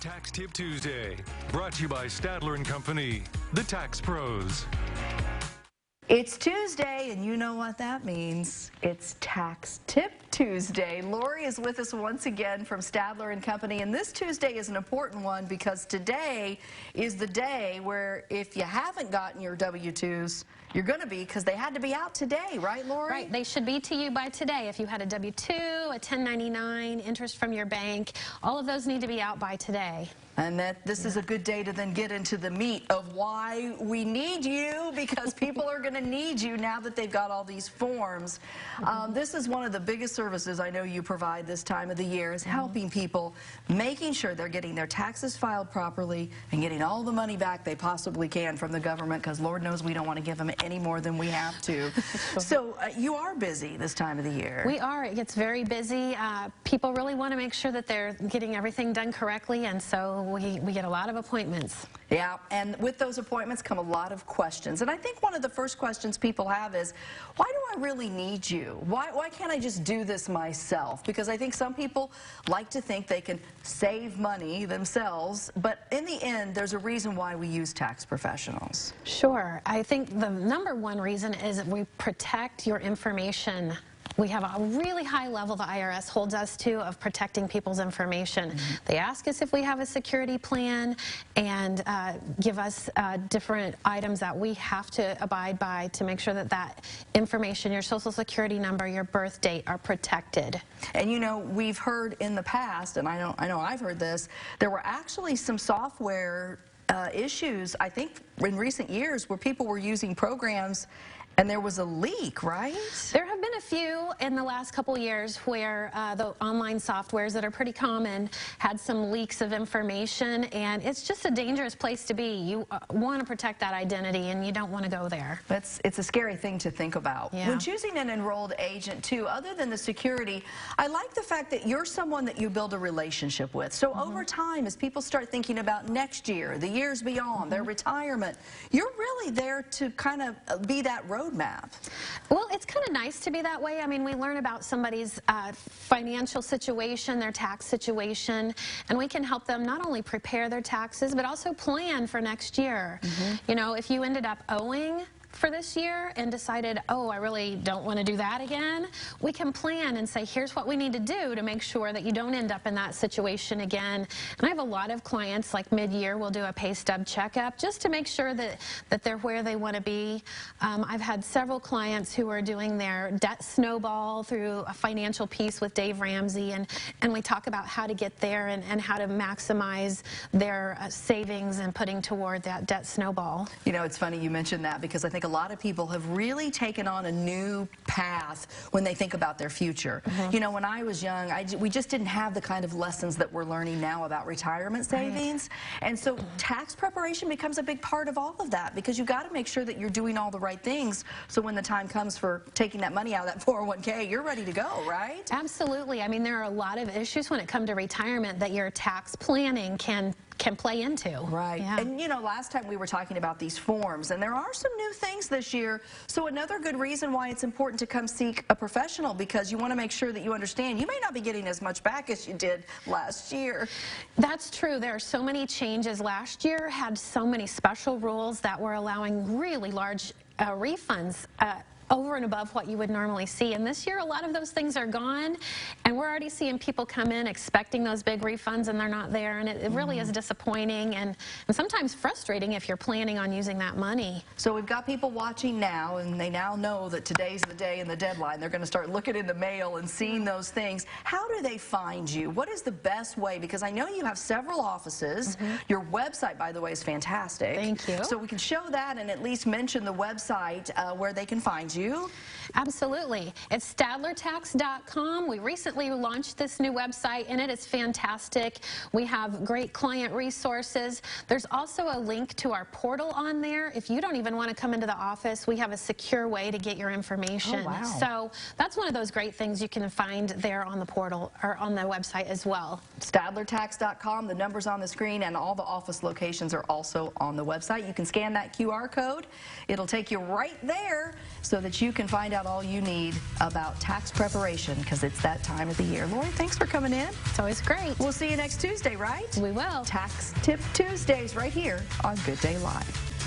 Tax Tip Tuesday, brought to you by Stadler and Company, the tax pros. It's Tuesday, and you know what that means. It's Tax Tip Tuesday. Lori is with us once again from Stadler and Company, and this Tuesday is an important one because today is the day where if you haven't gotten your W-2s, you're going to be, because they had to be out today, right, Lori? Right. They should be to you by today. If you had a W-2, a 1099, interest from your bank, all of those need to be out by today. And this is a good day to then get into the meat of why we need you, because people are going to need you now that they've got all these forms. This is one of the biggest services I know you provide this time of the year, is helping people, making sure they're getting their taxes filed properly and getting all the money back they possibly can from the government, because Lord knows we don't want to give them any more than we have to. So you are busy this time of the year. We are. It gets very busy. People really want to make sure that they're getting everything done correctly, and so we get a lot of appointments. Yeah, and with those appointments come a lot of questions. And I think one of the first questions people have is, why do I really need you? Why can't I just do this myself? Because I think some people like to think they can save money themselves, but in the end, there's a reason why we use tax professionals. Sure. I think the number one reason is that we protect your information. We have a really high level the IRS holds us to of protecting people's information. They ask us if we have a security plan and give us different items that we have to abide by to make sure that that information, your social security number, your birth date, are protected. And you know, we've heard in the past, and I know I've heard this, there were actually some software issues, I think, in recent years where people were using programs and there was a leak, right? There have been a few in the last couple years where the online softwares that are pretty common had some leaks of information, and it's just a dangerous place to be. You want to protect that identity, and you don't want to go there. It's a scary thing to think about. Yeah. When choosing an enrolled agent, too, other than the security, I like the fact that you're someone that you build a relationship with. So over time, as people start thinking about next year, the years beyond, their retirement, you're really there to kind of be that roadmap. Well, it's kind of nice to be that way. I mean, we learn about somebody's financial situation, their tax situation, and we can help them not only prepare their taxes, but also plan for next year. You know, if you ended up owing for this year and decided, oh, I really don't want to do that again, we can plan and say, here's what we need to do to make sure that you don't end up in that situation again. And I have a lot of clients, like mid-year, we'll do a pay stub checkup just to make sure that they're where they want to be. I've had several clients who are doing their debt snowball through a financial piece with Dave Ramsey, and we talk about how to get there and how to maximize their savings and putting toward that debt snowball. You know, it's funny you mentioned that, because I think a lot of people have really taken on a new path when they think about their future. You know, when I was young, we just didn't have the kind of lessons that we're learning now about retirement savings. And so tax preparation becomes a big part of all of that, because you've got to make sure that you're doing all the right things so when the time comes for taking that money out of that 401k, you're ready to go, right? Absolutely. I mean, there are a lot of issues when it comes to retirement that your tax planning can play into. Right. Yeah. And you know, last time we were talking about these forms, and there are some new things this year. So another good reason why it's important to come seek a professional, because you want to make sure that you understand you may not be getting as much back as you did last year. That's true. There are so many changes. Last year had so many special rules that were allowing really large refunds over and above what you would normally see. And this year, a lot of those things are gone, and we're already seeing people come in expecting those big refunds, and they're not there, and it really is disappointing and sometimes frustrating if you're planning on using that money. So we've got people watching now, and they now know that today's the day and the deadline. They're going to start looking in the mail and seeing those things. How do they find you? What is the best way? Because I know you have several offices. Your website, by the way, is fantastic. Thank you. So we can show that and at least mention the website where they can find you. Absolutely. It's stadlertax.com. We recently launched this new website, and it is fantastic. We have great client resources. There's also a link to our portal on there. If you don't even want to come into the office, we have a secure way to get your information. Oh, wow. So that's one of those great things you can find there on the portal or on the website as well. Stadlertax.com. The number's on the screen, and all the office locations are also on the website. You can scan that QR code. It'll take you right there so that you can find out all you need about tax preparation, because it's that time of the year. Lori, thanks for coming in. It's always great. We'll see you next Tuesday, right? We will. Tax Tip Tuesdays right here on Good Day Live.